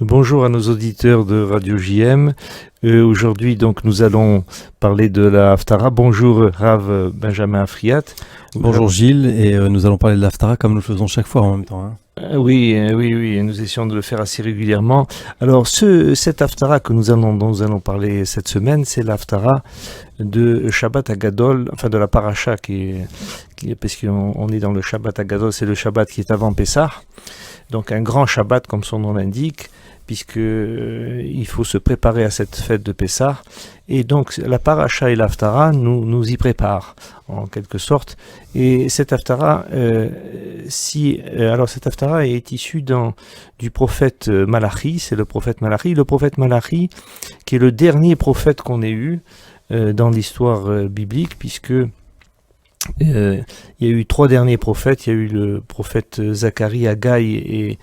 Bonjour à nos auditeurs de Radio JM. Aujourd'hui, donc, nous allons parler de la Haftara. Bonjour, Rav Benjamin Afriat. Bonjour Gilles, et nous allons parler de l'Haftara comme nous le faisons chaque fois en même temps. Oui, nous essayons de le faire assez régulièrement. Alors, cette Haftara dont nous allons parler cette semaine, c'est l'Haftara de Shabbat Hagadol, enfin de la paracha parce qu'on est dans le Shabbat Hagadol, c'est le Shabbat qui est avant Pessah. Donc un grand Shabbat comme son nom l'indique, puisque il faut se préparer à cette fête de Pessah. Et donc la paracha et l'Haftara nous y préparent en quelque sorte. Et cette Haftara, cette Haftara est issue du prophète Malachi. C'est le prophète Malachi qui est le dernier prophète qu'on ait eu dans l'histoire biblique, puisque il y a eu 3 derniers prophètes. Il y a eu le prophète Zacharie, Haggai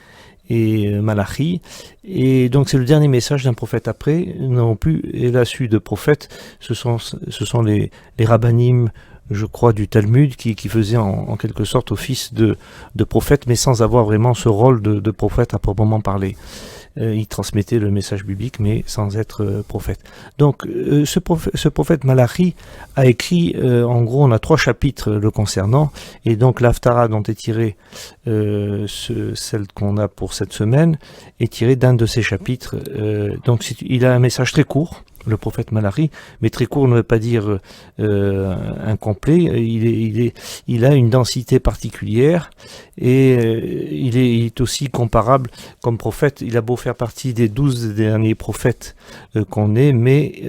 et Malachi, et donc c'est le dernier message d'un prophète. Après, nous n'avons plus la suite de prophètes. Ce sont les rabbanim, je crois, du Talmud qui faisaient en quelque sorte office de prophète, mais sans avoir vraiment ce rôle de prophète à proprement parler. Il transmettait le message biblique, mais sans être prophète. Donc, ce prophète Malachi a écrit, en gros, on a 3 chapitres le concernant, et donc l'Haftara dont est tirée celle qu'on a pour cette semaine, est tirée d'un de ces chapitres. Donc, il a un message très court, le prophète Malachi, mais très court ne veut pas dire incomplet. Il a une densité particulière, et il est aussi comparable comme prophète. Il a beau faire partie des 12 derniers prophètes qu'on ait, mais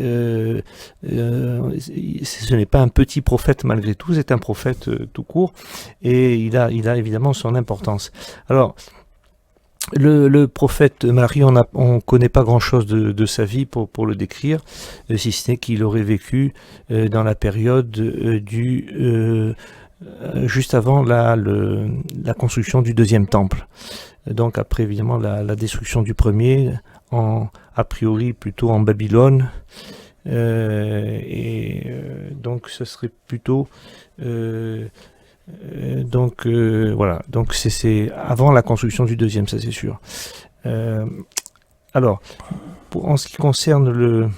ce n'est pas un petit prophète malgré tout, c'est un prophète tout court, et il a évidemment son importance. Alors, le prophète Malachi, on ne connaît pas grand-chose de sa vie pour le décrire, si ce n'est qu'il aurait vécu dans la période juste avant la construction du deuxième temple. Donc après, évidemment, la destruction du premier, a priori plutôt en Babylone, donc ce serait plutôt... voilà, donc c'est avant la construction du deuxième, ça c'est sûr. Alors, en ce qui concerne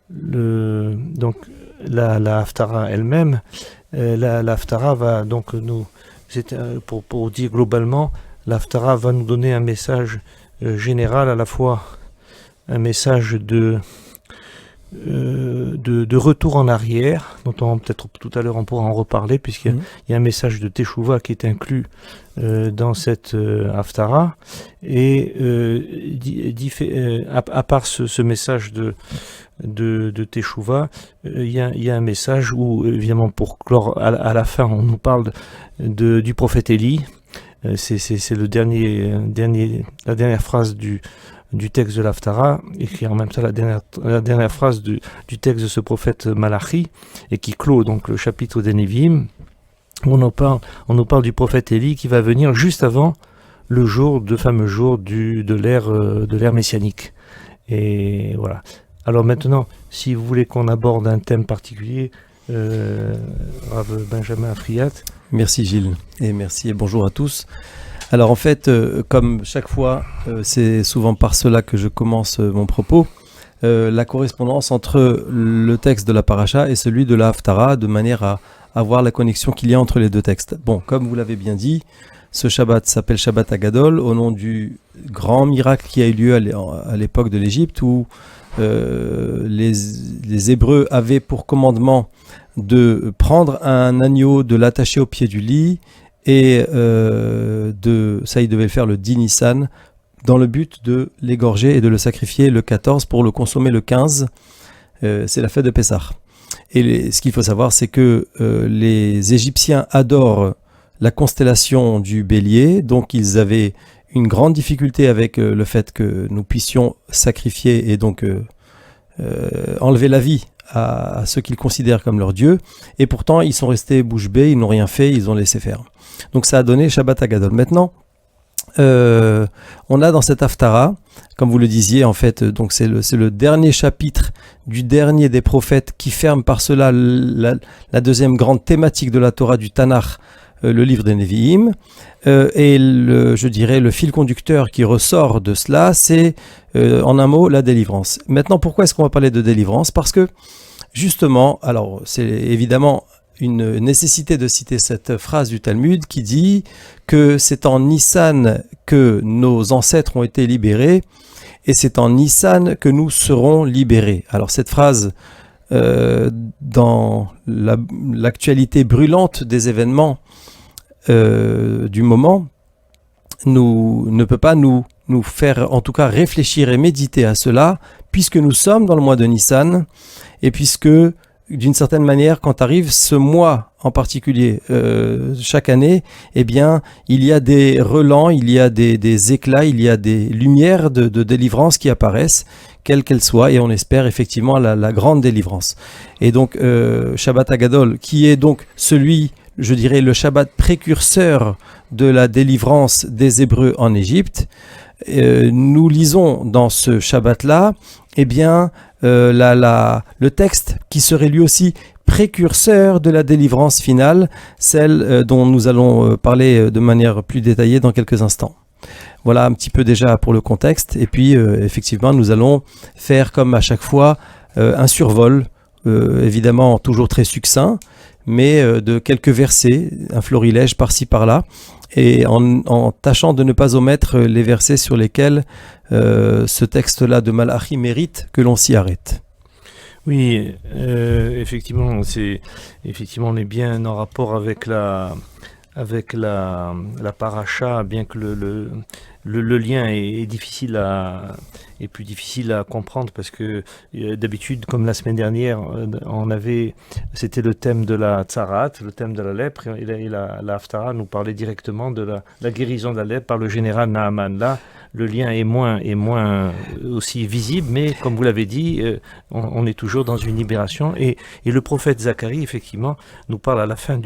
donc la Haftara elle-même, la Haftara va donc pour dire globalement, la Haftara va nous donner un message général, à la fois un message de retour en arrière, dont peut-être tout à l'heure on pourra en reparler, puisqu'il y a un message de Teshuvah qui est inclus dans cette Haftara, et à part ce message de Teshuvah, il y a un message où, évidemment, pour clore à la fin, on nous parle du prophète Élie. C'est la dernière phrase du texte de l'Haftara, et qui est en même temps la dernière phrase du texte de ce prophète Malachi, et qui clôt donc le chapitre des Nevi'im. On nous parle du prophète Élie qui va venir juste avant le fameux jour de l'ère messianique. Et voilà. Alors maintenant, si vous voulez qu'on aborde un thème particulier, Rav Benjamin Afriat. Merci Gilles, et merci et bonjour à tous. Alors en fait, comme chaque fois, c'est souvent par cela que je commence mon propos, la correspondance entre le texte de la paracha et celui de la Haftara, de manière à voir la connexion qu'il y a entre les 2 textes. Bon, comme vous l'avez bien dit, ce Shabbat s'appelle Shabbat Hagadol, au nom du grand miracle qui a eu lieu à l'époque de l'Égypte, où les Hébreux avaient pour commandement de prendre un agneau, de l'attacher au pied du lit, et ça ils devaient le faire le 10 Nissan, dans le but de l'égorger et de le sacrifier le 14 pour le consommer le 15. C'est la fête de Pessah. Et ce qu'il faut savoir, c'est que les Égyptiens adorent la constellation du Bélier, donc ils avaient une grande difficulté avec le fait que nous puissions sacrifier et donc enlever la vie à ceux qu'ils considèrent comme leur Dieu, et pourtant ils sont restés bouche bée, ils n'ont rien fait, ils ont laissé faire. Donc ça a donné Shabbat Hagadol. Maintenant, on a dans cette Haftara, comme vous le disiez, en fait, donc c'est le dernier chapitre du dernier des prophètes qui ferme par cela la deuxième grande thématique de la Torah du Tanakh, le livre des Nevi'im. Et je dirais le fil conducteur qui ressort de cela, c'est en un mot la délivrance. Maintenant, pourquoi est-ce qu'on va parler de délivrance? Parce que justement, alors c'est évidemment une nécessité de citer cette phrase du Talmud qui dit que c'est en Nissan que nos ancêtres ont été libérés et c'est en Nissan que nous serons libérés. Alors cette phrase, dans l'actualité brûlante des événements du moment, ne peut pas nous faire en tout cas réfléchir et méditer à cela, puisque nous sommes dans le mois de Nissan et puisque d'une certaine manière, quand arrive ce mois en particulier, chaque année, eh bien, il y a des relents, il y a des éclats, il y a des lumières de délivrance qui apparaissent, quelles qu'elles soient, et on espère effectivement la grande délivrance. Et donc, Shabbat Hagadol, qui est donc celui, je dirais, le Shabbat précurseur de la délivrance des Hébreux en Égypte, nous lisons dans ce Shabbat-là, eh bien, le texte qui serait lui aussi précurseur de la délivrance finale, celle dont nous allons parler de manière plus détaillée dans quelques instants. Voilà un petit peu déjà pour le contexte, et puis effectivement nous allons faire comme à chaque fois un survol, évidemment toujours très succinct, mais de quelques versets, un florilège par-ci par-là, et en tâchant de ne pas omettre les versets sur lesquels ce texte-là de Malachi mérite que l'on s'y arrête. Oui, effectivement, on est bien en rapport avec la paracha, bien que le lien est plus difficile à comprendre parce que d'habitude, comme la semaine dernière, c'était le thème de la tzarat, le thème de la lèpre, et la Haftara nous parlait directement de la guérison de la lèpre par le général Naaman. Là, le lien est moins aussi visible, mais comme vous l'avez dit, on est toujours dans une libération. Et le prophète Zacharie, effectivement, nous parle à la fin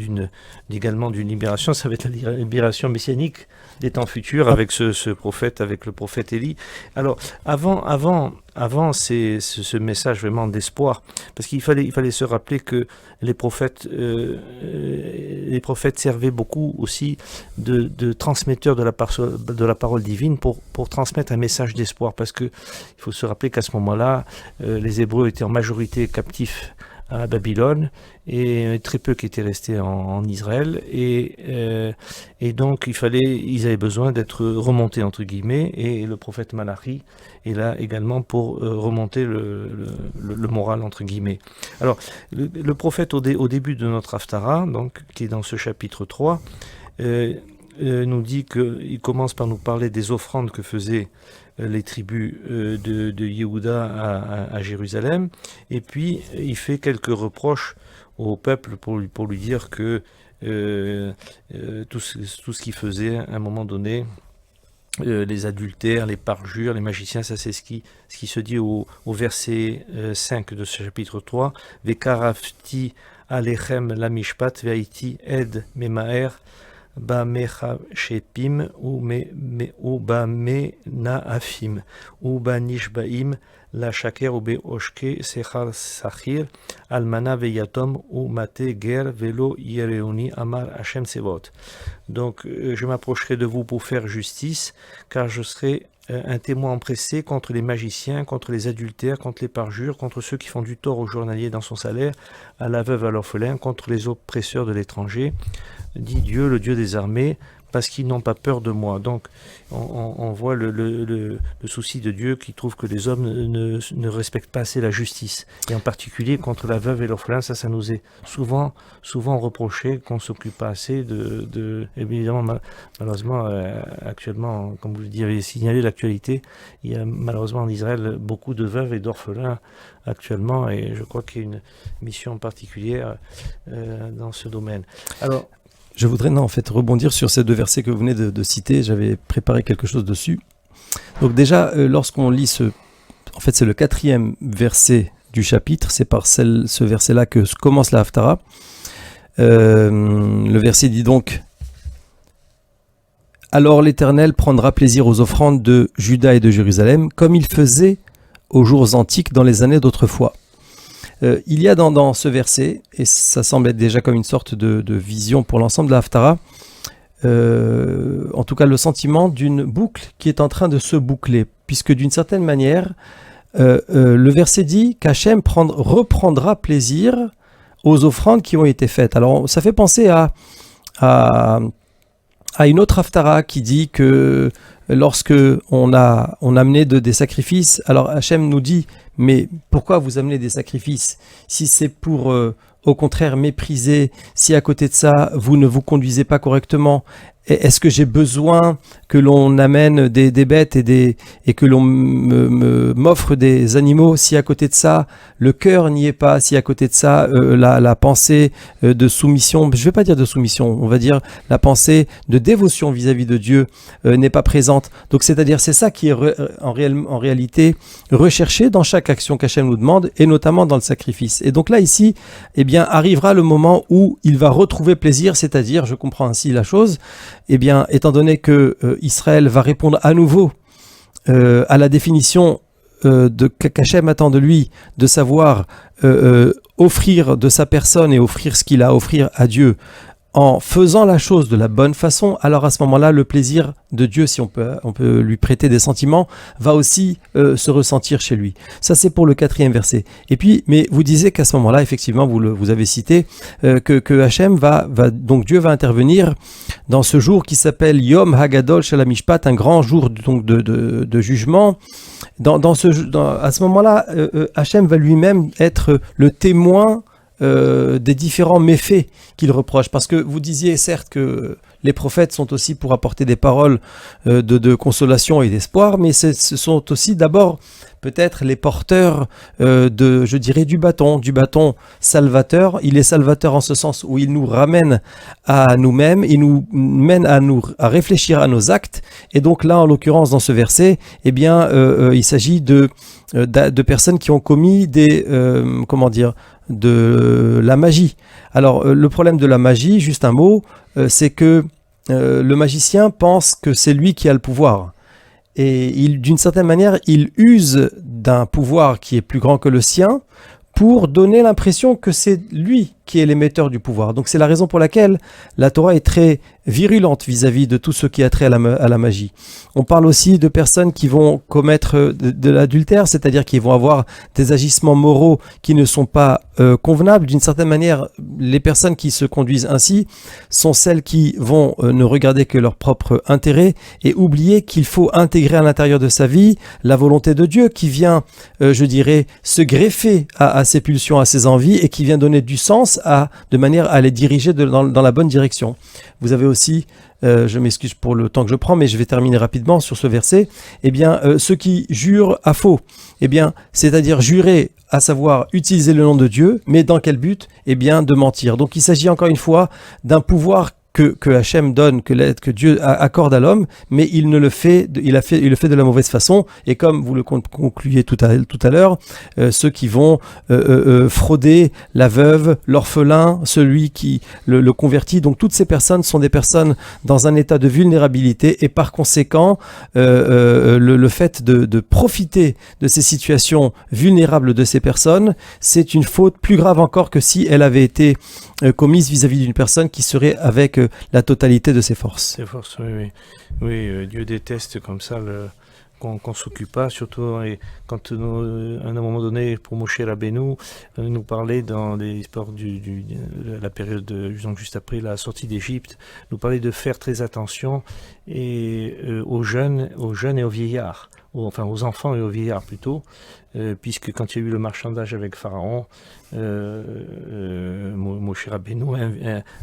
également d'une libération. Ça va être la libération messianique des temps futurs avec ce prophète, avec le prophète Élie. Alors, avant ce message vraiment d'espoir, parce qu'il fallait se rappeler que les prophètes servaient beaucoup aussi de transmetteurs de la parole divine pour transmettre un message d'espoir, parce que il faut se rappeler qu'à ce moment-là, les Hébreux étaient en majorité captifs à Babylone et très peu qui étaient restés en Israël et donc ils avaient besoin d'être remontés entre guillemets, et le prophète Malachi est là également pour remonter le moral entre guillemets. Alors le prophète au début de notre Haftara, donc qui est dans ce chapitre 3, nous dit qu'il commence par nous parler des offrandes que faisaient les tribus de Yehuda à Jérusalem, et puis il fait quelques reproches au peuple pour lui dire que tout ce qu'il faisait à un moment donné, les adultères, les parjures, les magiciens, ça c'est ce qui se dit au verset 5 de ce chapitre 3, Vekarafti alechem la mishpat ve'aiti ed memaer ba mecha shepim ou ba me naafim ou ba nishbaim la shaker ou be oshke sechar sachir almana veyatom ou mate ger velo yereuni amar Hashem sevot. Donc je m'approcherai de vous pour faire justice, car je serai un témoin empressé contre les magiciens, contre les adultères, contre les parjures, contre ceux qui font du tort au journalier dans son salaire, à la veuve, à l'orphelin, contre les oppresseurs de l'étranger, dit Dieu, le Dieu des armées, parce qu'ils n'ont pas peur de moi. Donc on voit le souci de Dieu qui trouve que les hommes ne respectent pas assez la justice, et en particulier contre la veuve et l'orphelin. Ça nous est souvent reproché, qu'on ne s'occupe pas assez évidemment, malheureusement, actuellement, comme vous avez signalé l'actualité, il y a malheureusement en Israël beaucoup de veuves et d'orphelins actuellement, et je crois qu'il y a une mission particulière dans ce domaine. Alors, je voudrais rebondir sur ces deux versets que vous venez de citer. J'avais préparé quelque chose dessus. Donc déjà, lorsqu'on lit c'est le 4e verset du chapitre, c'est par ce verset-là que commence la Haftara. Le verset dit donc « Alors l'Éternel prendra plaisir aux offrandes de Juda et de Jérusalem, comme il faisait aux jours antiques dans les années d'autrefois. Il y a dans ce verset, et ça semble être déjà comme une sorte de vision pour l'ensemble de la Haftara, en tout cas le sentiment d'une boucle qui est en train de se boucler, puisque d'une certaine manière, le verset dit qu'Hachem reprendra plaisir aux offrandes qui ont été faites. Alors ça fait penser à une autre Haftara qui dit que lorsque on a amené des sacrifices, alors Hachem nous dit, mais pourquoi vous amenez des sacrifices si c'est pour au contraire mépriser, si à côté de ça vous ne vous conduisez pas correctement? Est-ce que j'ai besoin que l'on amène des bêtes et que l'on m'offre des animaux si à côté de ça le cœur n'y est pas, si à côté de ça la pensée de soumission, je ne vais pas dire de soumission, on va dire la pensée de dévotion vis-à-vis de Dieu n'est pas présente. Donc c'est-à-dire c'est ça qui est en réalité recherché dans chaque action qu'Hachem nous demande et notamment dans le sacrifice. Et donc là ici, eh bien arrivera le moment où il va retrouver plaisir, c'est-à-dire, je comprends ainsi la chose, eh bien, étant donné que Israël va répondre à nouveau à la définition qu'Hachem attend de lui, de savoir offrir de sa personne et offrir ce qu'il a à offrir à Dieu, en faisant la chose de la bonne façon, alors à ce moment-là, le plaisir de Dieu, si on peut lui prêter des sentiments, va aussi se ressentir chez lui. Ça, c'est pour le 4e verset. Et puis, mais vous disiez qu'à ce moment-là, effectivement, vous avez cité que Hachem donc Dieu va intervenir dans ce jour qui s'appelle Yom Hagadol Shel HaMishpat, un grand jour donc de jugement. À ce moment-là, Hachem va lui-même être le témoin des différents méfaits qu'il reproche. Parce que vous disiez certes que les prophètes sont aussi pour apporter des paroles de consolation et d'espoir, mais ce sont aussi d'abord peut-être les porteurs je dirais du bâton salvateur. Il est salvateur en ce sens où il nous ramène à nous-mêmes, il nous mène à réfléchir à nos actes. Et donc là, en l'occurrence, dans ce verset, eh bien, il s'agit de personnes qui ont commis de la magie. Alors, le problème de la magie, juste un mot, c'est que le magicien pense que c'est lui qui a le pouvoir. Et d'une certaine manière, il use d'un pouvoir qui est plus grand que le sien pour donner l'impression que c'est lui qui est l'émetteur du pouvoir. Donc c'est la raison pour laquelle la Torah est très virulente vis-à-vis de tout ce qui a trait à la magie. On parle aussi de personnes qui vont commettre de l'adultère, c'est-à-dire qui vont avoir des agissements moraux qui ne sont pas convenables. D'une certaine manière, les personnes qui se conduisent ainsi sont celles qui vont ne regarder que leur propre intérêt et oublier qu'il faut intégrer à l'intérieur de sa vie la volonté de Dieu qui vient, je dirais, se greffer à ses pulsions, à ses envies et qui vient donner du sens de manière à les diriger dans la bonne direction. Vous avez aussi, je m'excuse pour le temps que je prends, mais je vais terminer rapidement sur ce verset, eh bien, ceux qui jurent à faux, eh bien, c'est-à-dire jurer, à savoir utiliser le nom de Dieu, mais dans quel but? Eh bien, de mentir. Donc il s'agit encore une fois d'un pouvoir que Hachem donne, que Dieu accorde à l'homme, mais il le fait de la mauvaise façon. Et comme vous le concluiez tout à l'heure, ceux qui vont frauder la veuve, l'orphelin, celui qui le convertit. Donc toutes ces personnes sont des personnes dans un état de vulnérabilité et par conséquent, le fait de profiter de ces situations vulnérables de ces personnes, c'est une faute plus grave encore que si elle avait été commise vis-à-vis d'une personne qui serait avec la totalité de ses forces. Ses forces, oui. Oui, Dieu déteste comme ça qu'on s'occupe pas, surtout quand à un moment donné, pour Moshe Rabbeinu, nous parlait dans les histoires de la période donc juste après la sortie d'Égypte, nous parlait de faire très attention aux jeunes et aux vieillards, enfin aux enfants et aux vieillards plutôt, puisque quand il y a eu le marchandage avec Pharaon, Moshe Rabbeinu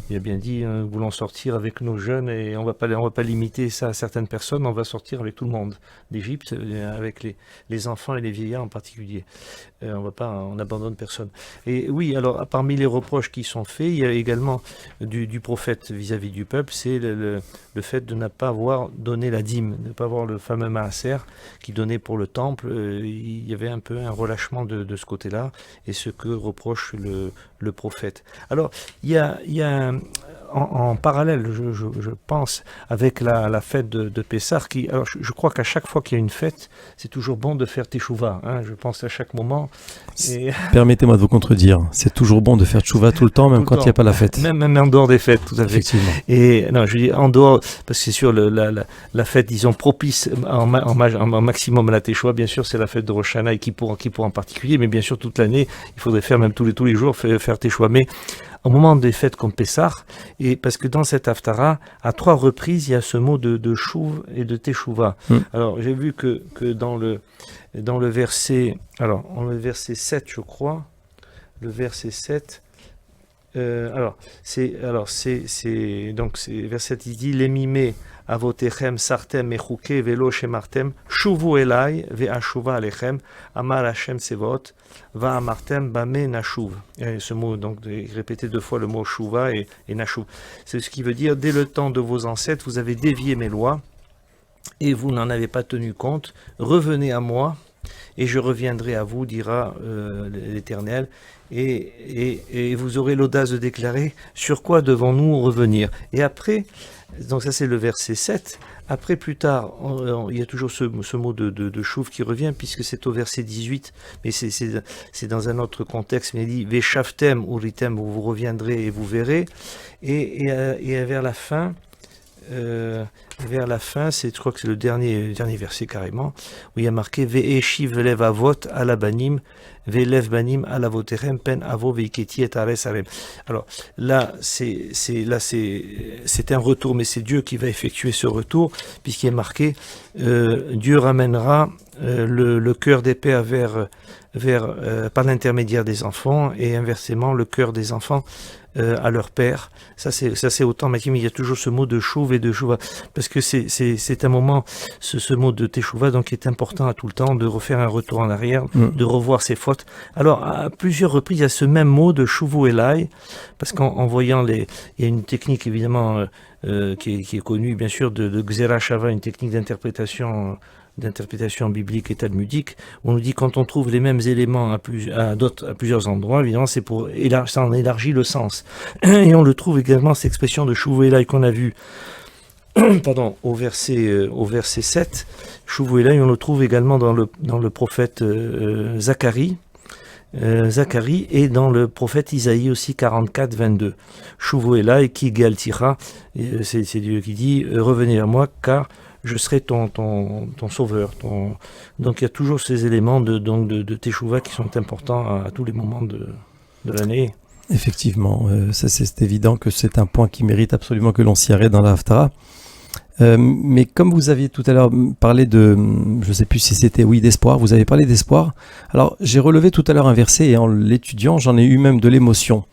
il a bien dit, nous voulons sortir avec nos jeunes et on va pas limiter ça à certaines personnes, on va sortir avec tout le monde d'Égypte, avec les enfants et les vieillards en particulier. On n'abandonne personne. Et oui, alors parmi les reproches qui sont faits, il y a également du prophète vis-à-vis du peuple, c'est le fait de ne pas avoir donné la dîme, de ne pas avoir le fameux maaser donnait pour le temple, il y avait un peu un relâchement de ce côté-là, et ce que reproche le prophète. Alors, il y a en parallèle, je pense, avec la fête de Pessah, alors je crois qu'à chaque fois qu'il y a une fête, c'est toujours bon de faire Teshuvah, hein, je pense à chaque moment. Et... Permettez-moi de vous contredire, c'est toujours bon de faire Teshuvah tout le temps, même quand il n'y a pas la fête. Même en dehors des fêtes, tout à fait. Effectivement. Et non, je dis en dehors, parce que c'est sûr, la fête, disons, propice en maximum à la Teshuvah, bien sûr, c'est la fête de Rosh Hashanah et Kippour en particulier, mais bien sûr, toute l'année, il faudrait faire même tous les jours, faire Teshuvah. Mais au moment des fêtes comme Pessah, et parce que dans cette Haftara, à 3 reprises, il y a ce mot de Shuv et de Teshuvah. Alors, j'ai vu que dans le verset, le verset 7, je crois, le verset 7, donc c'est verset, il dit l'émimé avotechem sartem mechouke velo shemartem shuvu elai ve'ashuva alechem amar Hashem sevot va amartem bame nashuv. Ce mot, donc, répéter 2 fois le mot shuva et nashuv. C'est ce qui veut dire, dès le temps de vos ancêtres, vous avez dévié mes lois et vous n'en avez pas tenu compte. Revenez à moi et je reviendrai à vous, dira l'Éternel, et vous aurez l'audace de déclarer sur quoi devons-nous revenir. Et après, donc ça c'est le verset 7, après plus tard, il y a toujours ce mot de chouv qui revient, puisque c'est au verset 18, mais c'est dans un autre contexte, mais il dit « Veshaftem uritem » vous reviendrez et vous verrez, et vers la fin, je crois que c'est le dernier verset carrément, où il y a marqué Ve'eshiv lev avot ala banim, ve'lev banim ala voterem pen avo ve'iketi et ares arem. Alors là, c'est un retour, mais c'est Dieu qui va effectuer ce retour, puisqu'il est marqué Dieu ramènera le cœur des pères par l'intermédiaire des enfants, et inversement le cœur des enfants à leur père. Ça c'est autant, mais il y a toujours ce mot de chouv et de chouva, parce que c'est un moment, ce mot de teshuva, donc est important à tout le temps, de refaire un retour en arrière, de revoir ses fautes. Alors à plusieurs reprises il y a ce même mot de chouvu elai, parce qu'en voyant il y a une technique évidemment qui est connue bien sûr de Gzera Shava, une technique d'interprétation biblique et talmudique, où on nous dit quand on trouve les mêmes éléments à plusieurs endroits, évidemment c'est pour ça en élargit le sens. Et on le trouve également, cette expression de Shuvu Elai qu'on a vu au verset 7, Shuvu Elai, on le trouve également dans le prophète Zacharie, et dans le prophète Isaïe aussi 44, 22. Shuvu Elai ki galtira, c'est Dieu qui dit revenez à moi car je serai ton sauveur. Donc il y a toujours ces éléments de Teshuvah qui sont importants à tous les moments de l'année. Effectivement, c'est évident que c'est un point qui mérite absolument que l'on s'y arrête dans la Haftara. Mais comme vous aviez tout à l'heure parlé de, je ne sais plus si c'était, d'espoir, vous avez parlé d'espoir. Alors j'ai relevé tout à l'heure un verset et en l'étudiant, j'en ai eu même de l'émotion.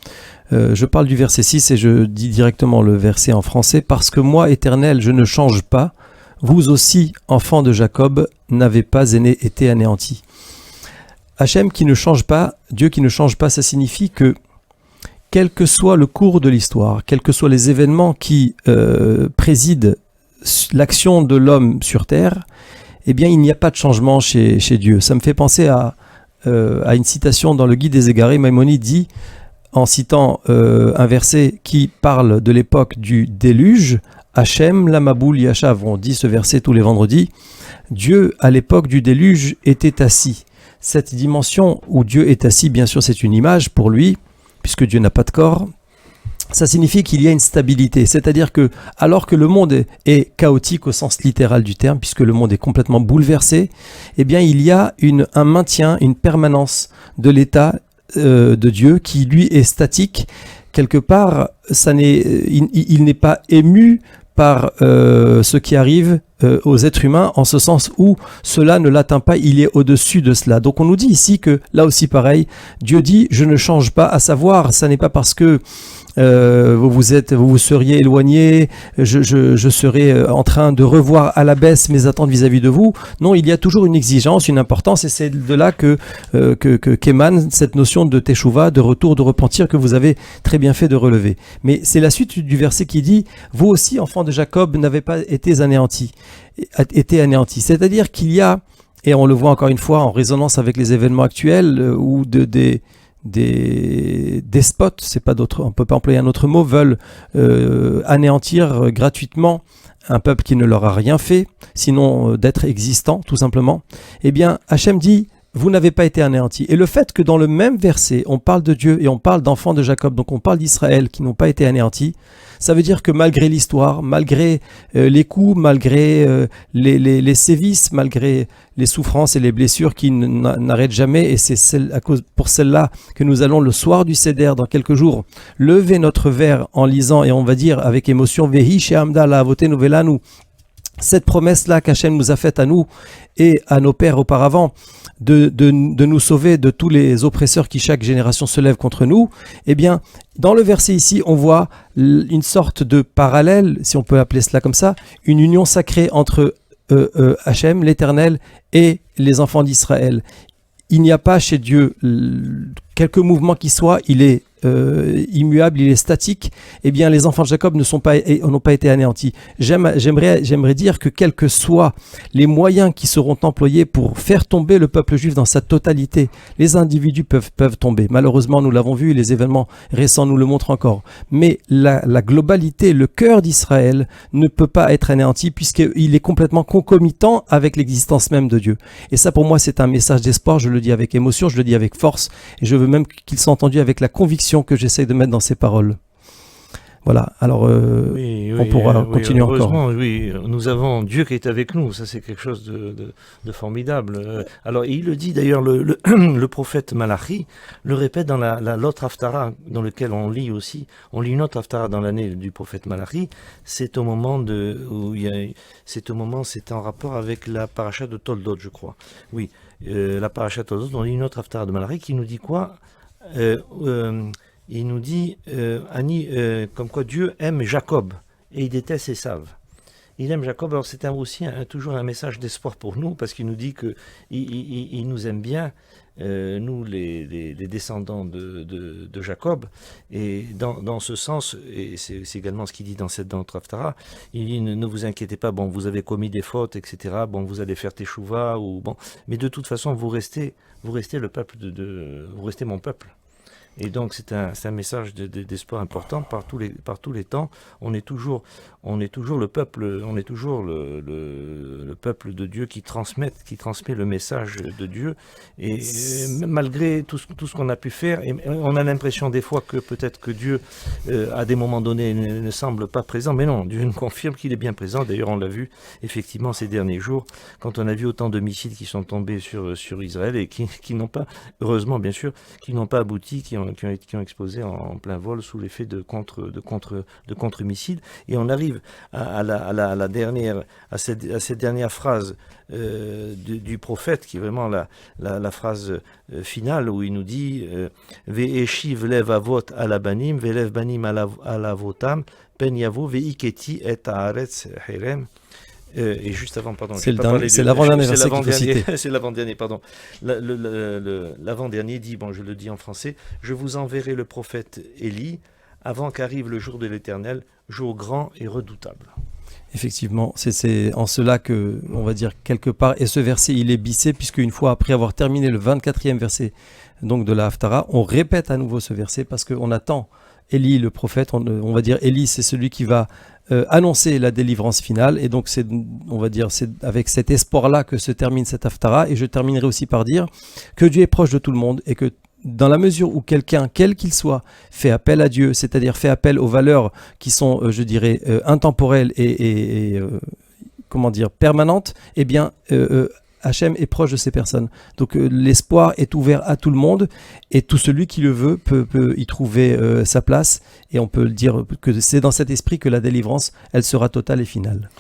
Je parle du verset 6 et je dis directement le verset en français. « Parce que moi, Éternel, je ne change pas, vous aussi, enfants de Jacob, n'avez pas été anéantis. » Hachem qui ne change pas, Dieu qui ne change pas, ça signifie que quel que soit le cours de l'histoire, quels que soient les événements qui président l'action de l'homme sur terre, eh bien il n'y a pas de changement chez Dieu. Ça me fait penser à une citation dans le Guide des Égarés. Maïmonide dit, en citant un verset qui parle de l'époque du déluge, Hachem lamaboul yashav, on dit ce verset tous les vendredis, Dieu à l'époque du déluge était assis. Cette dimension où Dieu est assis, bien sûr c'est une image pour lui, puisque Dieu n'a pas de corps. Ça signifie qu'il y a une stabilité, c'est-à-dire que alors que le monde est chaotique au sens littéral du terme, puisque le monde est complètement bouleversé, eh bien il y a un maintien, une permanence de l'état de Dieu qui lui est statique. Quelque part, il n'est pas ému par ce qui arrive aux êtres humains, en ce sens où cela ne l'atteint pas, il est au-dessus de cela. Donc on nous dit ici que, là aussi pareil, Dieu dit « je ne change pas », à savoir, ça n'est pas parce que vous vous seriez éloigné, je serais en train de revoir à la baisse mes attentes vis-à-vis de vous. Non, il y a toujours une exigence, une importance, et c'est de là qu'émane cette notion de Teshuvah, de retour, de repentir, que vous avez très bien fait de relever. Mais c'est la suite du verset qui dit « vous aussi, enfants de Jacob, n'avez pas été anéantis ». C'est-à-dire qu'il y a Et on le voit encore une fois en résonance avec les événements actuels où des despotes, on peut pas employer un autre mot, veulent anéantir gratuitement un peuple qui ne leur a rien fait, sinon d'être existant, tout simplement. Eh bien, Hachem dit, vous n'avez pas été anéantis. Et le fait que dans le même verset, on parle de Dieu et on parle d'enfants de Jacob, donc on parle d'Israël qui n'ont pas été anéantis, ça veut dire que malgré l'histoire, malgré les coups, malgré les sévices, malgré les souffrances et les blessures qui n'arrêtent jamais, et c'est pour celle-là que nous allons le soir du Seder, dans quelques jours, lever notre verre en lisant, et on va dire avec émotion, Vehi she'amda la'avotenu velanu, cette promesse-là qu'Hachem nous a faite à nous et à nos pères auparavant, de nous sauver de tous les oppresseurs qui chaque génération se lèvent contre nous, eh bien, dans le verset ici, on voit une sorte de parallèle, si on peut appeler cela comme ça, une union sacrée entre Hachem, l'Éternel, et les enfants d'Israël. Il n'y a pas chez Dieu quelque mouvement qui soit, il est immuable, il est statique. Eh bien, les enfants de Jacob n'ont pas été anéantis. J'aimerais dire que quels que soient les moyens qui seront employés pour faire tomber le peuple juif dans sa totalité, les individus peuvent tomber. Malheureusement, nous l'avons vu, et les événements récents nous le montrent encore. Mais la globalité, le cœur d'Israël ne peut pas être anéanti puisqu'il est complètement concomitant avec l'existence même de Dieu. Et ça, pour moi, c'est un message d'espoir. Je le dis avec émotion, je le dis avec force, et je veux même qu'il soit entendu avec la conviction que j'essaie de mettre dans ces paroles. Voilà, alors on pourra continuer encore. Oui, nous avons Dieu qui est avec nous, ça c'est quelque chose de formidable. Alors il le dit d'ailleurs, le prophète Malachi le répète dans l'autre Haftara, dans lequel on lit aussi, on lit une autre Haftara dans l'année du prophète Malachi, c'est au moment c'est en rapport avec la paracha de Toldot, je crois. Oui, la paracha de Toldot, on lit une autre Haftara de Malachi qui nous dit quoi? Il nous dit comme quoi Dieu aime Jacob et il déteste Ésav. Il aime Jacob, alors c'est aussi toujours un message d'espoir pour nous, parce qu'il nous dit qu'il nous aime bien, nous les descendants de Jacob, et dans ce sens, et c'est également ce qu'il dit dans notre Haftara, il dit ne vous inquiétez pas, bon vous avez commis des fautes, etc., bon vous allez faire teshuva, mais de toute façon vous restez le peuple vous restez mon peuple. Et donc c'est un message d'espoir important par tous les temps. On est toujours le peuple, on est toujours le peuple de Dieu qui transmet le message de Dieu. Et malgré tout ce qu'on a pu faire, et on a l'impression des fois que peut-être que Dieu à des moments donnés ne semble pas présent, mais non, Dieu nous confirme qu'il est bien présent. D'ailleurs on l'a vu effectivement ces derniers jours, quand on a vu autant de missiles qui sont tombés sur Israël et qui n'ont pas, heureusement bien sûr, qui n'ont pas abouti, qui ont explosé en plein vol sous l'effet de contre-missiles. Et on arrive à cette dernière phrase du prophète, qui est vraiment la phrase finale, où il nous dit Ve'eshiv lev avot alabanim, ve'lev banim alavotam, pen yavo ve'iketi et haaretz herem. Et juste avant, pardon. C'est l'avant-dernier verset qu'il faut citer. C'est l'avant-dernier, pardon. L'avant-dernier dit, je le dis en français, « Je vous enverrai le prophète Élie avant qu'arrive le jour de l'Éternel, jour grand et redoutable. » Effectivement, c'est en cela que, on va dire quelque part, et ce verset il est bissé, puisque une fois après avoir terminé le 24e verset donc de la Haftara, on répète à nouveau ce verset parce qu'on attend Élie le prophète, on va dire Élie c'est celui qui va annoncer la délivrance finale, et donc c'est avec cet espoir-là que se termine cette Haftara. Et je terminerai aussi par dire que Dieu est proche de tout le monde, et que dans la mesure où quelqu'un, quel qu'il soit, fait appel à Dieu, c'est-à-dire fait appel aux valeurs qui sont, intemporelles et permanentes, eh bien, Hachem est proche de ces personnes. Donc l'espoir est ouvert à tout le monde, et tout celui qui le veut peut y trouver sa place, et on peut dire que c'est dans cet esprit que la délivrance, elle sera totale et finale.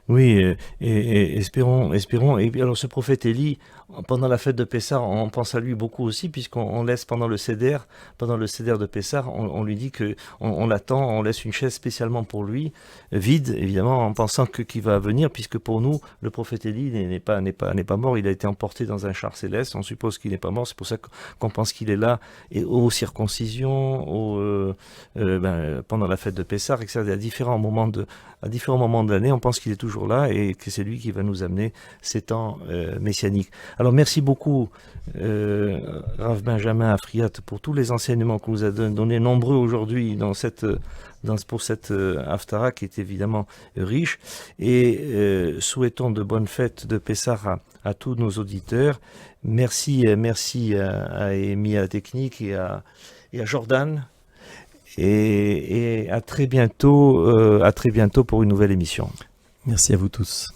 Oui, et espérons. Et puis alors ce prophète Élie, pendant la fête de Pessah, on pense à lui beaucoup aussi, puisqu'on laisse pendant le Seder de Pessah, on lui dit que on l'attend, on laisse une chaise spécialement pour lui, vide évidemment, en pensant qu'il va venir, puisque pour nous le prophète Élie n'est pas mort, il a été emporté dans un char céleste, on suppose qu'il n'est pas mort, c'est pour ça qu'on pense qu'il est là, et aux circoncisions, pendant la fête de Pessah, etc. À différents moments de l'année, on pense qu'il est toujours toujours là et que c'est lui qui va nous amener ces temps messianiques. Alors merci beaucoup Rav Benjamin Afriat pour tous les enseignements que vous avez donnés, nombreux aujourd'hui pour cette Haftara qui est évidemment riche, et souhaitons de bonnes fêtes de Pessah à tous nos auditeurs. Merci à Amy à la technique et à Jordan, et à très bientôt pour une nouvelle émission. Merci à vous tous.